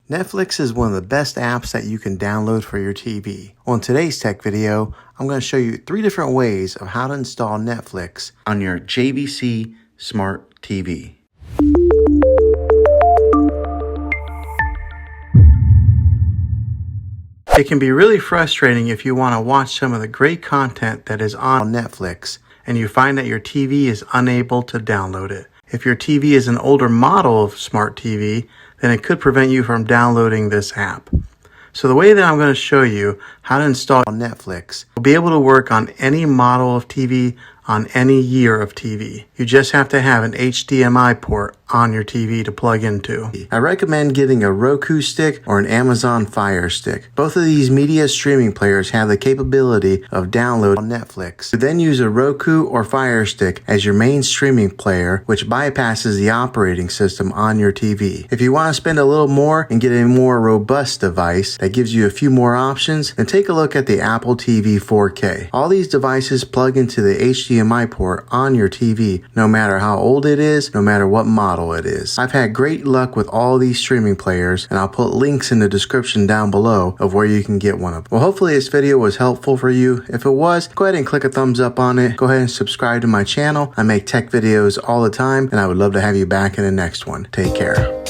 Netflix is one of the best apps that you can download for your TV. On today's tech video, I'm going to show you 3 different ways of how to install Netflix on your JVC Smart TV. It can be really frustrating if you want to watch some of the great content that is on Netflix and you find that your TV is unable to download it. If your TV is an older model of smart TV, then it could prevent you from downloading this app. So the way that I'm going to show you how to install Netflix will be able to work on any model of TV, on any year of TV. You just have to have an HDMI port on your TV to plug into. I recommend getting a Roku stick or an Amazon Fire Stick. Both of these media streaming players have the capability of downloading Netflix. You then use a Roku or Fire Stick as your main streaming player, which bypasses the operating system on your TV. If you want to spend a little more and get a more robust device that gives you a few more options, then take a look at the Apple TV 4K. All these devices plug into the HDMI port on your TV, no matter how old it is, no matter what model it is. I've had great luck with all these streaming players, and I'll put links in the description down below of where you can get one of them. Well, hopefully this video was helpful for you. If it was, go ahead and click a thumbs up on it. Go ahead and subscribe to my channel. I make tech videos all the time, and I would love to have you back in the next one. Take care.